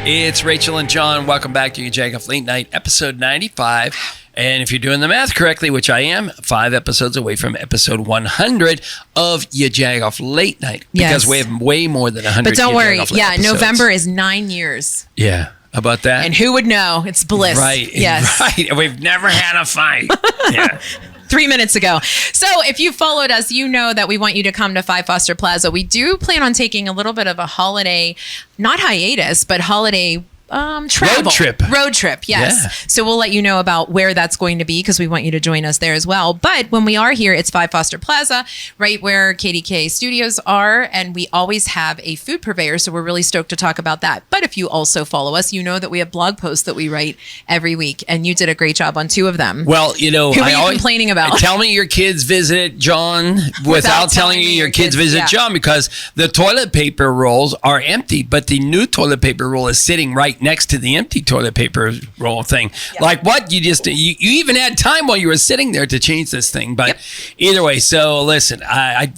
It's Rachel and John. Welcome back to YaJagoff Late Night, episode 95. And if you're doing the math correctly, which I am, 5 episodes away from episode 100 of YaJagoff Late Night. Because we have way more than 100 But don't worry. Yeah, episodes. November is 9 years. Yeah. How about that? And who would know? It's bliss. Right. Yes. Right. We've never had a fight. Yeah. 3 minutes ago. So if you followed us, you know that we want you to come to 5 Foster Plaza. We do plan on taking a little bit of a holiday, not hiatus, but holiday travel. Road trip, yes. Yeah. So we'll let you know about where that's going to be because we want you to join us there as well. But when we are here, it's 5 Foster Plaza, right where KDK Studios are, and we always have a food purveyor, so we're really stoked to talk about that. But if you also follow us, you know that we have blog posts that we write every week, and you did a great job on 2 of them. Well, you know, who are you complaining about? Tell me your kids visit John without telling you your kids visit John, because the toilet paper rolls are empty, but the new toilet paper roll is sitting right next to the empty toilet paper roll thing. Yep. Like what? You even had time while you were sitting there to change this thing. But either way, so listen,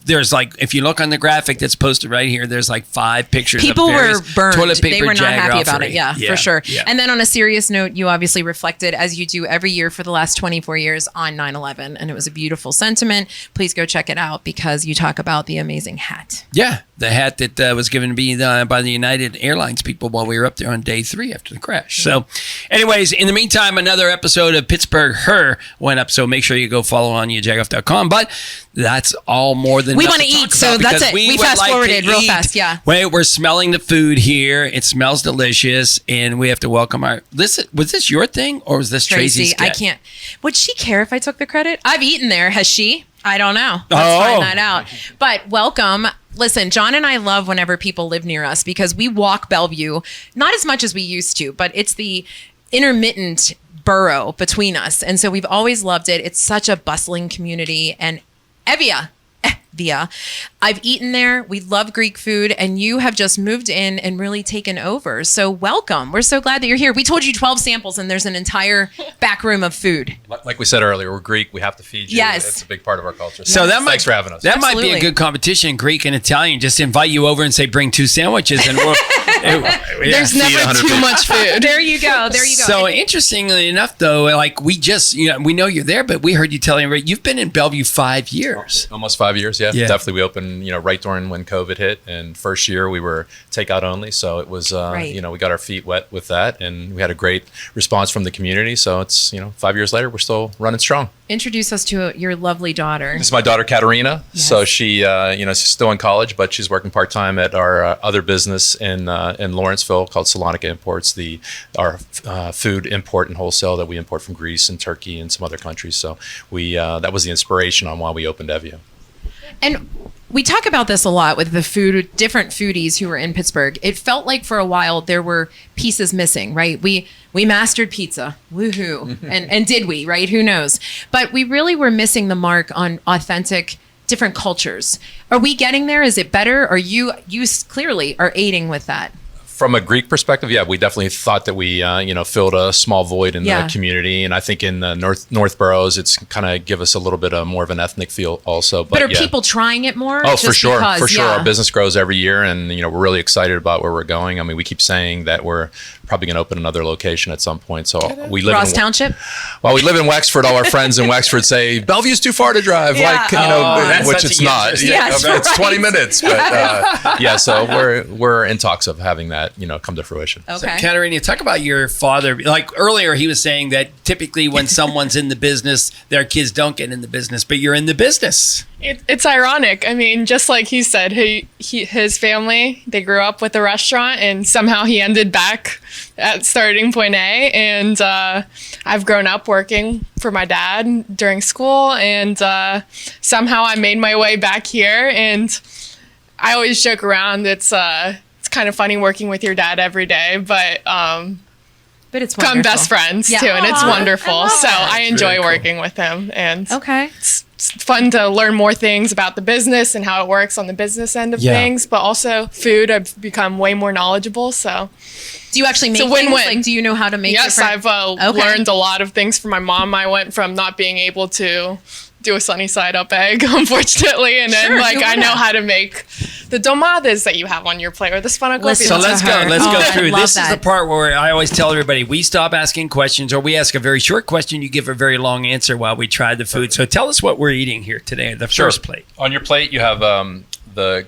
there's like, if you look on the graphic that's posted right here, there's like 5 pictures. People were burned. Toilet paper, they were not happy about it. Yeah, for sure. Yeah. And then on a serious note, you obviously reflected, as you do every year for the last 24 years, on 9/11. And it was a beautiful sentiment. Please go check it out because you talk about the amazing hat. Yeah, the hat that was given to me by the United Airlines people while we were up there on day 3 after the crash. So anyways, in the meantime, another episode of Pittsburgh Her went up. So make sure you go follow on yajagoff.com. But that's all more than we want to eat. So that's it. We fast forwarded real fast. Yeah. Wait, we're smelling the food here. It smells delicious. And we have to welcome was this your thing or was this Tracy's? I can't. Would she care if I took the credit? I've eaten there. Has she? I don't know. Let's find that out. But welcome. Listen, John and I love whenever people live near us because we walk Bellevue, not as much as we used to, but it's the intermittent borough between us. And so we've always loved it. It's such a bustling community. And EVIA. I've eaten there. We love Greek food, and you have just moved in and really taken over. So welcome. We're so glad that you're here. We told you 12 samples, and there's an entire back room of food. Like we said earlier, we're Greek. We have to feed you. Yes. It's a big part of our culture. So thanks for having us. That might be a good competition, Greek and Italian. Just invite you over and say, bring 2 sandwiches, and we'll... There's never too much food. There you go. So interestingly enough, though, like we just, we know you're there, but we heard you telling you've been in Bellevue 5 years. Almost 5 years, yeah. Definitely. We opened, right during when COVID hit, and first year we were takeout only. So it was, we got our feet wet with that, and we had a great response from the community. So it's, 5 years later, we're still running strong. Introduce us to your lovely daughter. This is my daughter, Katerina. Yes. So she, she's still in college, but she's working part-time at our other business in Lawrenceville called Salonica Imports, our food import and wholesale that we import from Greece and Turkey and some other countries. So that was the inspiration on why we opened EVIA. And we talk about this a lot with the different foodies who were in Pittsburgh. It felt like for a while there were pieces missing, right? We mastered pizza, woohoo, and did we, right? Who knows? But we really were missing the mark on authentic different cultures. Are we getting there? Is it better? Or you clearly are aiding with that? From a Greek perspective, yeah, we definitely thought that we, filled a small void in the community. And I think in the North Boroughs, it's kind of give us a little bit more of an ethnic feel also. But are people trying it more? Oh, for sure. For sure. Our business grows every year. And, we're really excited about where we're going. I mean, we keep saying that we're probably going to open another location at some point. So we live Ross Township? Well, we live in Wexford. All our friends in Wexford say, Bellevue's too far to drive. Which it's not. It's 20 minutes. But so we're in talks of having that, come to fruition. Okay. So, Katerina, talk about your father. Like earlier, he was saying that typically when someone's in the business, their kids don't get in the business, but you're in the business. It's ironic. I mean, just like he said, his family, they grew up with a restaurant, and somehow he ended back at starting point A. And I've grown up working for my dad during school, and somehow I made my way back here. And I always joke around. It's kind of funny working with your dad every day, but it's become best friends too, and it's wonderful. I enjoy working with him, and it's fun to learn more things about the business and how it works on the business end of things, but also food. I've become way more knowledgeable. So do you actually make things? Like, do you know how to make? Yes, I've learned a lot of things from my mom. I went from not being able to do a sunny side up egg, unfortunately, and then I know how to make the domades that you have on your plate or the spanakopita. So let's go. her. Let's go I through. love This is that. the part where I always tell everybody we stop asking questions, or we ask a very short question. You give a very long answer while we try the food. So tell us what we're eating here today. The first plate. On your plate, you have the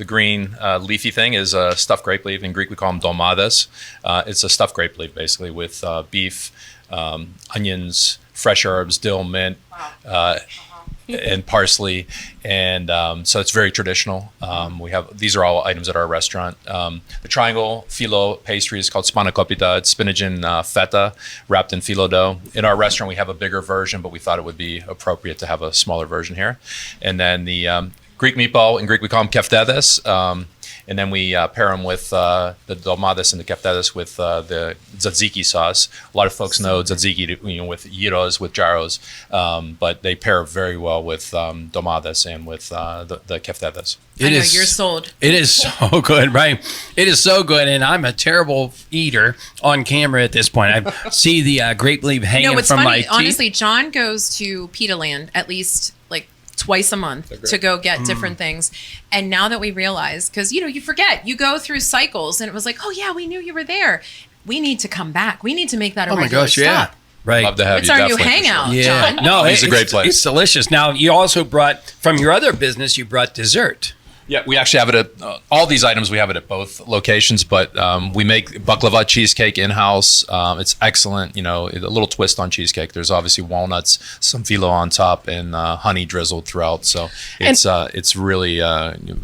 green leafy thing is stuffed grape leaf. In Greek, we call them domades. It's a stuffed grape leaf, basically, with beef, onions, fresh herbs, dill, mint, and parsley. And so it's very traditional. These are all items at our restaurant. The triangle phyllo pastry is called spanakopita. It's spinach and feta wrapped in phyllo dough. In our restaurant, we have a bigger version, but we thought it would be appropriate to have a smaller version here. And then the Greek meatball, in Greek we call them keftedes, and then we pair them with the domades and the keftedes with the tzatziki sauce. A lot of folks know tzatziki, with gyros, with gyros, but they pair very well with domades and with the keftedes. I know, you're sold. It is so good, right? It is so good, and I'm a terrible eater on camera at this point. I see the grape leaf hanging It's from funny. my teeth. Honestly, John goes to Pita Land at least like twice a month to go get different things. And now that we realize, because you forget, you go through cycles, and it was like, oh yeah, we knew you were there. We need to come back. We need to make that a regular stop. Right. Love to have It's you. our new definitely, for sure. hangout, Yeah. John. No, It's a great place. It's delicious. Now, you also brought, from your other business, you brought dessert. Yeah, we actually have it at all these items. We have it at both locations, but we make baklava cheesecake in-house. It's excellent. A little twist on cheesecake. There's obviously walnuts, some phyllo on top, and honey drizzled throughout. So it's really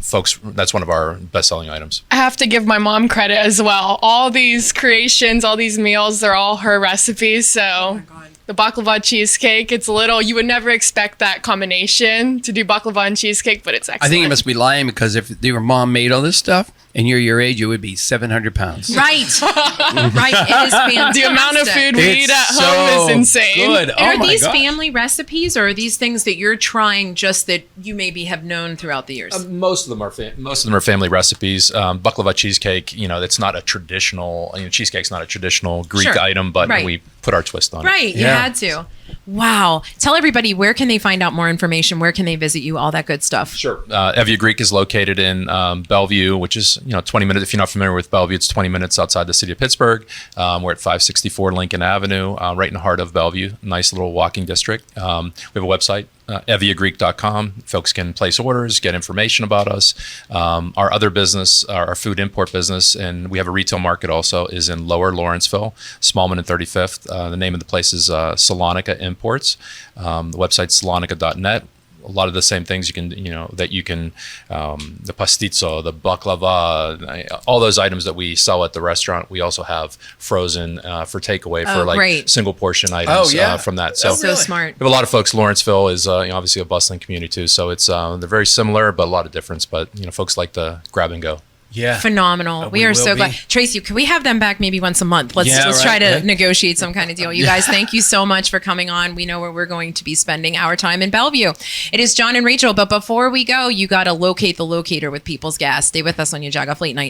folks. That's one of our best-selling items. I have to give my mom credit as well. All these creations, all these meals, they're all her recipes. So the baklava cheesecake, it's a little, you would never expect that combination to do baklava and cheesecake, but it's excellent. I think you must be lying, because if your mom made all this stuff and you're your age, you would be 700 pounds. Right. Right. It is fantastic. The amount of food we It's eat at so home is insane. good. And Oh are my these gosh. family recipes, or are these things that you're trying just that you maybe have known throughout the years? Most of them are family recipes. Baklava cheesecake, it's not a traditional. Cheesecake's not a traditional Greek Sure. item, but Right. we put our twist on it. Right. You Yeah. had to. Wow. Tell everybody, where can they find out more information? Where can they visit you? All that good stuff. Sure. EVIA Greek is located in Bellevue, which is 20 minutes. If you're not familiar with Bellevue, it's 20 minutes outside the city of Pittsburgh. We're at 564 Lincoln Avenue, right in the heart of Bellevue. Nice little walking district. We have a website, eviagreek.com. Folks can place orders, get information about us. Our other business, our food import business, and we have a retail market also, is in Lower Lawrenceville, Smallman and 35th. The name of the place is Salonica Imports. The website's salonica.net. A lot of the same things the pastizo, the baklava, all those items that we sell at the restaurant, we also have frozen for takeaway for great. single portion items from that. So, So smart. we have a lot of folks. Lawrenceville is obviously a bustling community too, so it's they're very similar, but a lot of difference. But folks like to grab and go. Yeah. Phenomenal. We are will so be. glad. Tracy, can we have them back maybe once a month? Let's try to negotiate some kind of deal. You guys, thank you so much for coming on. We know where we're going to be spending our time in Bellevue. It is John and Rachel, but before we go, you got to locate the locator with People's Gas. Stay with us on YaJagoff Late Night.